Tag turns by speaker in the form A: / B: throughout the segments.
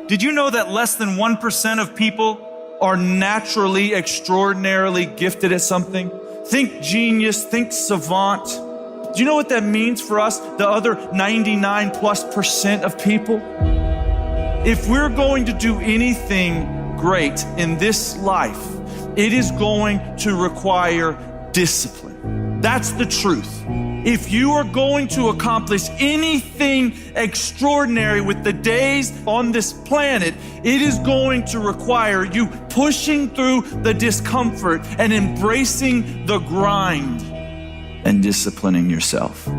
A: Did you know that less than 1% of people are naturally, extraordinarily gifted at something? Think genius, think savant. Do you know what that means for us, the other 99+% of people? If we're going to do anything great in this life, it is going to require discipline. That's the truth. If you are going to accomplish anything extraordinary with the days on this planet, it is going to require you pushing through the discomfort and embracing the grind and disciplining yourself.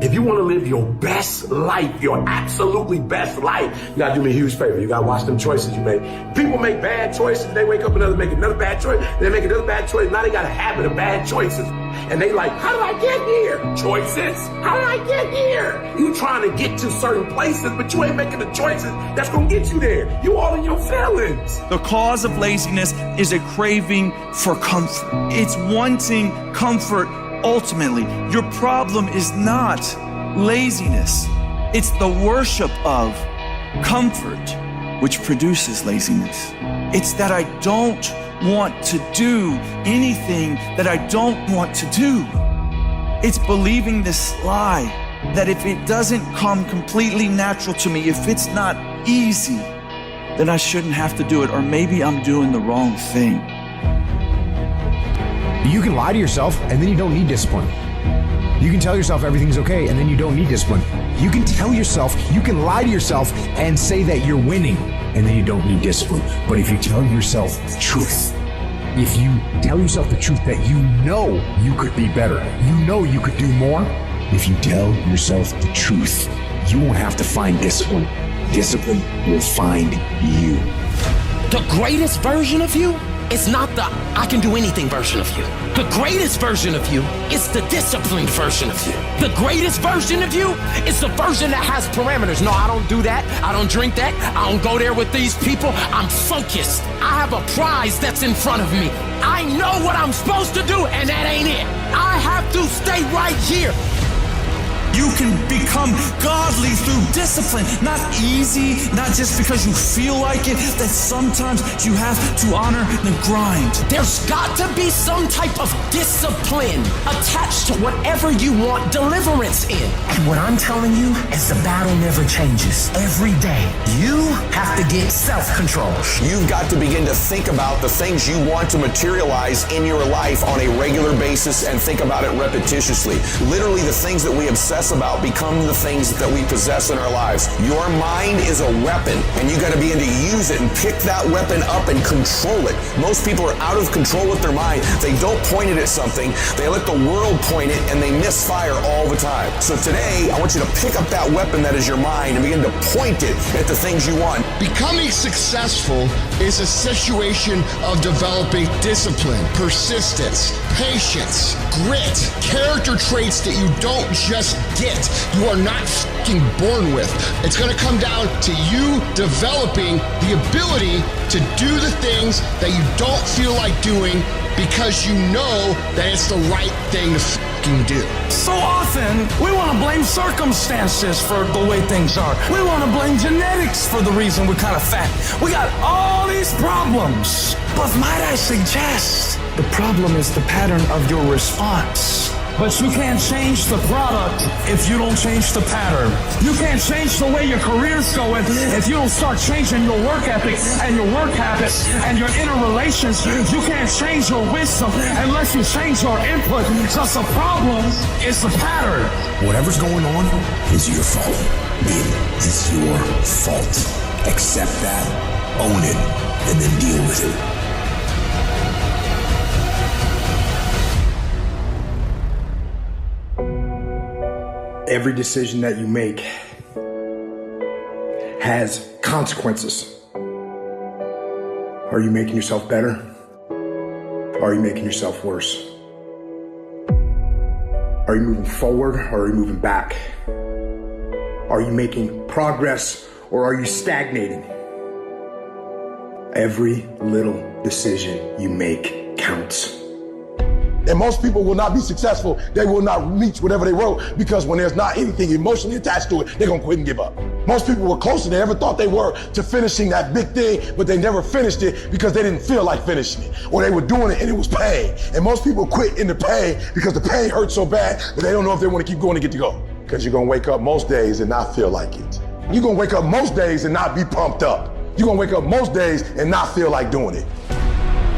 B: If you want to live your best life, your absolutely best life, you gotta do me a huge favor. You gotta watch them choices you make. People make bad choices. They wake up and make another bad choice. They make another bad choice. Now they got a habit of bad choices. And they like, how did I get here? Choices. How did I get here? You trying to get to certain places, but you ain't making the choices that's gonna get you there. You all in your feelings.
A: The cause of laziness is a craving for comfort. It's wanting comfort. Ultimately, your problem is not laziness. It's the worship of comfort which produces laziness. It's that I don't want to do anything that I don't want to do. It's believing this lie that if it doesn't come completely natural to me, if it's not easy, then I shouldn't have to do it, or maybe I'm doing the wrong thing.
C: You can lie to yourself and then you don't need discipline. You can tell yourself everything's okay and then you don't need discipline. You can lie to yourself and say that you're winning and then you don't need discipline. But if you tell yourself the truth, if you tell yourself the truth that you know you could be better, you know you could do more, if you tell yourself the truth, you won't have to find discipline. Discipline will find you.
D: The greatest version of you is not the I can do anything version of you. The greatest version of you is the disciplined version of you. The greatest version of you is the version that has parameters. No, I don't do that. I don't drink that. I don't go there with these people. I'm focused. I have a prize that's in front of me. I know what I'm supposed to do, and that ain't it. I have to stay right here.
A: You can become godly through discipline, not easy, not just because you feel like it, that sometimes you have to honor the grind.
D: There's got to be some type of discipline attached to whatever you want deliverance in. And what I'm telling you is the battle never changes. Every day, you have to get self-control.
E: You've got to begin to think about the things you want to materialize in your life on a regular basis and think about it repetitiously. Literally, the things that we obsess about become the things that we possess in our lives. Your mind is a weapon, and you got to begin to use it and pick that weapon up and control it. Most people are out of control with their mind. They don't point it at something. They let the world point it, and they misfire all the time. So today, I want you to pick up that weapon that is your mind and begin to point it at the things you want.
F: Becoming successful is a situation of developing discipline, persistence, patience, grit, character traits that you don't just get, you are not fucking born with. It's gonna come down to you developing the ability to do the things that you don't feel like doing because you know that it's the right thing to fucking do.
G: So often, we want to blame circumstances for the way things are. We want to blame genetics for the reason we're kind of fat. We got all these problems. But might I suggest, the problem is the pattern of your response. But you can't change the product if you don't change the pattern. You can't change the way your career's going if you don't start changing your work ethic and your work habits and your inner relations. You can't change your wisdom unless you change your input. Because the problem is the pattern.
C: Whatever's going on is your fault. It is your fault. Accept that, own it, and then deal with it. Every decision that you make has consequences. Are you making yourself better? Or are you making yourself worse? Are you moving forward or are you moving back? Are you making progress or are you stagnating? Every little decision you make counts.
B: And most people will not be successful. They will not reach whatever they wrote because when there's not anything emotionally attached to it, they're gonna quit and give up. Most people were closer than they ever thought they were to finishing that big thing, but they never finished it because they didn't feel like finishing it. Or they were doing it and it was pain. And most people quit in the pain because the pain hurts so bad that they don't know if they want to keep going to get to go. Because you're gonna wake up most days and not feel like it. You're gonna wake up most days and not be pumped up. You're gonna wake up most days and not feel like doing it.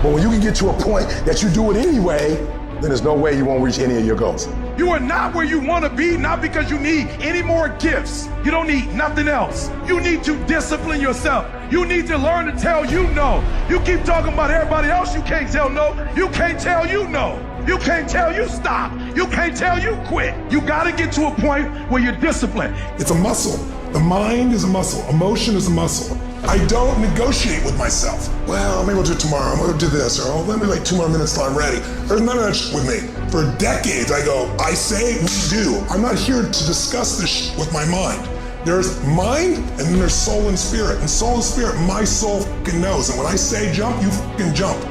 B: But when you can get to a point that you do it anyway, then there's no way you won't reach any of your goals.
H: You are not where you want to be, not because you need any more gifts. You don't need nothing else. You need to discipline yourself. You need to learn to tell you no. You keep talking about everybody else, you can't tell no. You can't tell you no. You can't tell you stop. You can't tell you quit. You got to get to a point where you're disciplined.
F: It's a muscle. The mind is a muscle. Emotion is a muscle. I don't negotiate with myself. Well, maybe we'll do it tomorrow. I'm gonna do this, or let me wait 2 more minutes till I'm ready. There's none of that shit with me. For decades, I go, I say, we do. I'm not here to discuss this shit with my mind. There's mind, and then there's soul and spirit. And soul and spirit, my soul fucking knows. And when I say jump, you fucking jump.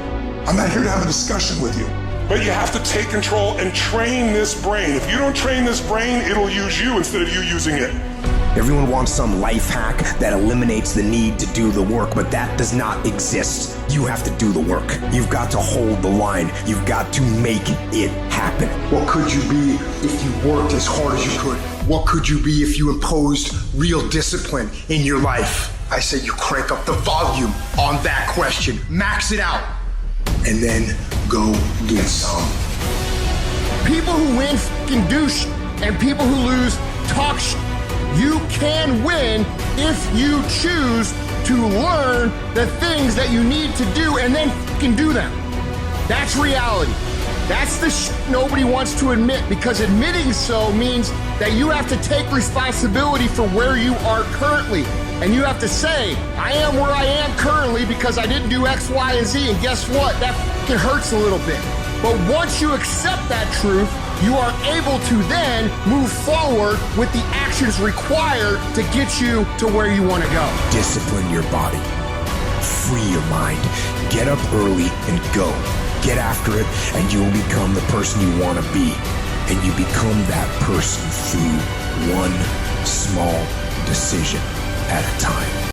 F: I'm not here to have a discussion with you. But you have to take control and train this brain. If you don't train this brain, it'll use you instead of you using it.
C: Everyone wants some life hack that eliminates the need to do the work, but that does not exist. You have to do the work. You've got to hold the line. You've got to make it happen.
F: What could you be if you worked as hard as you could? What could you be if you imposed real discipline in your life? I say you crank up the volume on that question. Max it out.
C: And then go get some.
F: People who win fucking do shit, and people who lose talk shit. You can win if you choose to learn the things that you need to do and then fucking do them. That's reality. That's the shit nobody wants to admit, because admitting so means that you have to take responsibility for where you are currently. And you have to say, I am where I am currently because I didn't do X, Y, and Z. And guess what? That fucking hurts a little bit. But once you accept that truth, you are able to then move forward with the actions required to get you to where you want to go.
C: Discipline your body. Free your mind. Get up early and go. Get after it, and you will become the person you want to be. And you become that person through one small decision at a time.